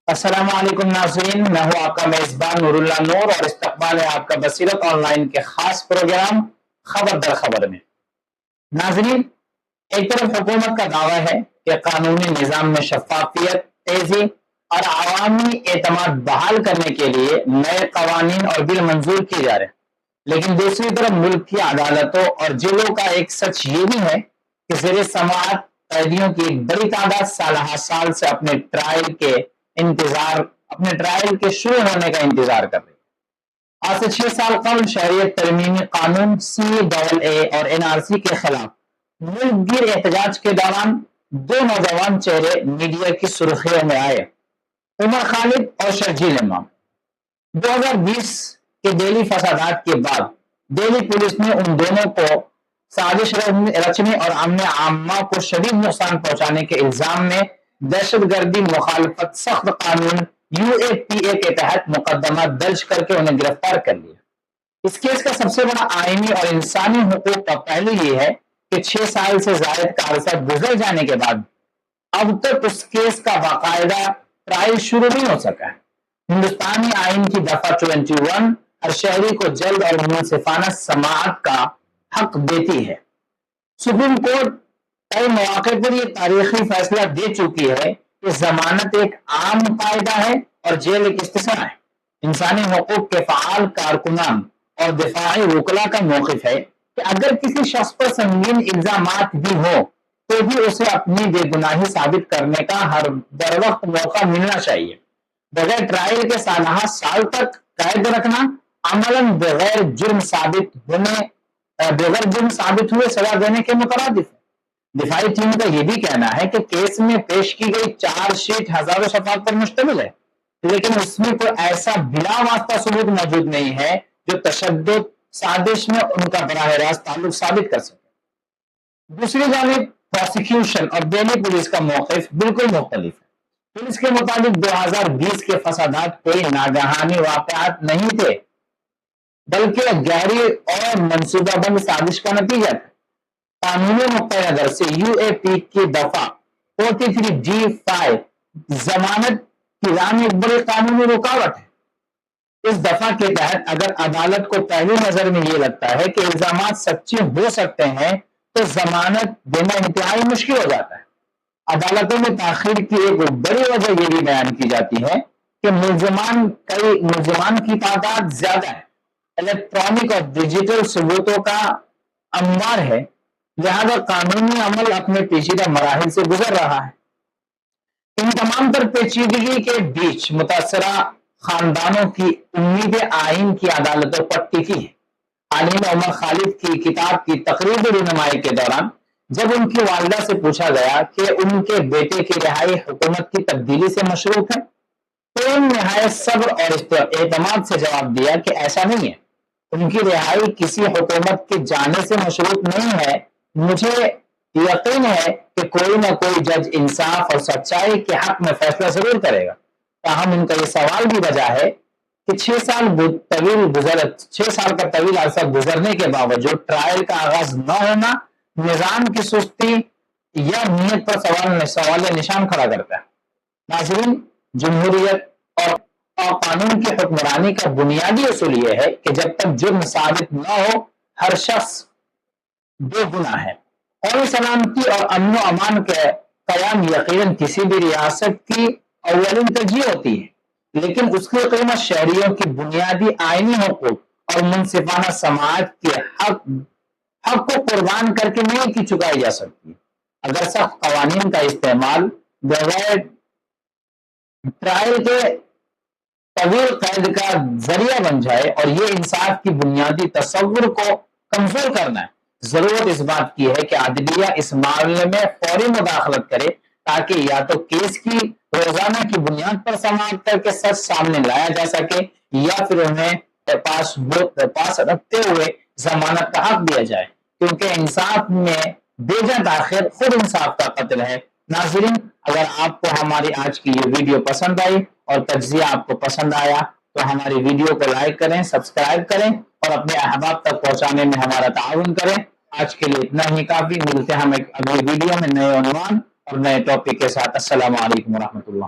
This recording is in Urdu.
السلام علیکم ناظرین، میں ہوں آپ کا میزبان نور اللہ نور اور استقبال ہے آپ کا بصیرت آن لائن کے خاص پروگرام خبر در خبر میں۔ ناظرین، ایک طرف حکومت کا دعویٰ ہے کہ قانونی نظام میں شفافیت، تیزی اور عوامی اعتماد بحال کرنے کے لیے نئے قوانین اور بل منظور کیے جا رہے ہیں، لیکن دوسری طرف ملک کی عدالتوں اور جیلوں کا ایک سچ یہ بھی ہے کہ زیر سماعت قیدیوں کی ایک بڑی تعداد سالہ سال سے اپنے ٹرائل کے شروع ہونے کا انتظار کر رہی ہے۔ آج سے 6 سال قبل شہریت ترمیمی قانون CAA اور NRC کے خلاف ملک گیر احتجاج کے دوران 2 نوجوان چہرے میڈیا کی سرخیوں میں آئے، عمر خالد اور شرجیل امام۔ 2020 کے دہلی فسادات کے بعد دہلی پولیس نے ان دونوں کو سازش رچنے اور امن عامہ کو شدید نقصان پہنچانے کے الزام میں دہشت گردی مخالفت سخت قانون UAPA کے تحت مقدمہ درج کر کے انہیں گرفتار کر لیا۔ اس کیس کا سب سے بڑا آئینی اور انسانی حقوق کا پہلو یہ ہے کہ 6 سال سے زائد کا عرصہ گزر جانے کے بعد اب تک اس کیس کا باقاعدہ ٹرائل شروع نہیں ہو سکا ہے۔ ہندوستانی آئین کی دفعہ 21 ہر شہری کو جلد اور منصفانہ سماعت کا حق دیتی ہے۔ سپریم کورٹ کئی مواقع پر یہ تاریخی فیصلہ دے چکی ہے کہ ضمانت ایک عام قاعدہ ہے اور جیل ایک استثنا ہے۔ انسانی حقوق کے فعال کارکنان اور دفاعی وکلاء کا موقف ہے کہ اگر کسی شخص پر سنگین الزامات بھی ہو تو بھی اسے اپنی بے گناہی ثابت کرنے کا ہر بر وقت موقع ملنا چاہیے۔ بغیر ٹرائل کے سالہ سال تک قید رکھنا عملاً بغیر جرم ثابت ہوئے سزا دینے کے مترادف ہے۔ دفاعی ٹیم کا یہ بھی کہنا ہے کہ کیس میں پیش کی گئی چارج شیٹ ہزاروں صفحات پر مشتمل ہے، لیکن اس میں کوئی ایسا بلا واسطہ ثبوت موجود نہیں ہے جو تشدد سازش میں ان کا براہ راست تعلق ثابت کر سکے۔ دوسری جانب پروسیکیوشن اور دہلی پولیس کا موقف بالکل مختلف ہے۔ پولیس کے مطابق 2020 کے فسادات کوئی ناگہانی واقعات نہیں تھے، بلکہ گہری اور منصوبہ بند سازش کا نتیجہ تھا۔ قانونی نقطۂ نظر سے UAP کی دفعہ 43D5 ضمانت کی راہ میں ایک بڑی قانونی رکاوٹ ہے۔ اس دفعہ کے تحت اگر عدالت کو پہلی نظر میں یہ لگتا ہے کہ الزامات سچے ہو سکتے ہیں تو ضمانت دینا انتہائی مشکل ہو جاتا ہے۔ عدالتوں میں تاخیر کی ایک بڑی وجہ یہ بھی بیان کی جاتی ہے کہ ملزمان کی تعداد زیادہ ہے، الیکٹرانک اور ڈیجیٹل ثبوتوں کا انبار ہے، لہذا قانونی عمل اپنے پیچیدہ مراحل سے گزر رہا ہے۔ ان تمام تر پیچیدگی کے بیچ متاثرہ خاندانوں کی امید آئین کی عدالتوں پر ٹکی ہے۔ عالم عمر خالد کی کتاب کی تقریبی رونمائی کے دوران جب ان کی والدہ سے پوچھا گیا کہ ان کے بیٹے کی رہائی حکومت کی تبدیلی سے مشروط ہے تو ان نہایت صبر اور اعتماد سے جواب دیا کہ ایسا نہیں ہے، ان کی رہائی کسی حکومت کے جانے سے مشروط نہیں ہے۔ مجھے یقین ہے کہ کوئی نہ کوئی جج انصاف اور سچائی کے حق میں فیصلہ ضرور کرے گا۔ تاہم ان کا یہ سوال بھی وجہ ہے کہ 6 سال کا طویل عرصہ گزرنے کے باوجود ٹرائل کا آغاز نہ ہونا نظام کی سستی یا نیت پر سوال نشان کھڑا کرتا ہے۔ ناظرین، جمہوریت اور قانون کی حکمرانی کا بنیادی اصول یہ ہے کہ جب تک جرم ثابت نہ ہو ہر شخص بے گناہ ہے۔ قومی سلامتی اور امن و امان کے قیام یقیناً کسی بھی ریاست کی اولین ترجیح ہوتی ہے، لیکن اس کی قیمت شہریوں کی بنیادی آئینی حقوق اور منصفانہ سماعت کے حق کو قربان کر کے نہیں کی چکائی جا سکتی۔ اگر سخت قوانین کا استعمال بغیر ٹرائل کے طویل قید کا ذریعہ بن جائے اور یہ انصاف کی بنیادی تصور کو کمزور کرنا ہے، ضرورت اس بات کی ہے کہ عدلیہ اس معاملے میں فوری مداخلت کرے تاکہ یا تو کیس کی روزانہ کی بنیاد پر سماعت کر کے سچ سامنے لایا جا سکے یا پھر انہیں پاس رکھتے ہوئے ضمانت کا حق دیا جائے، کیونکہ انصاف میں بے جا تاخیر خود انصاف کا قتل ہے۔ ناظرین، اگر آپ کو ہماری آج کی یہ ویڈیو پسند آئی اور تجزیہ آپ کو پسند آیا تو ہماری ویڈیو کو لائک کریں، سبسکرائب کریں اور اپنے احباب تک پہنچانے میں ہمارا تعاون کریں۔ آج کے لیے اتنا ہی کافی، ملتے ہیں ہم ایک اگلی ویڈیو میں نئے عنوان اور نئے ٹاپک کے ساتھ۔ السلام علیکم ورحمۃ اللہ۔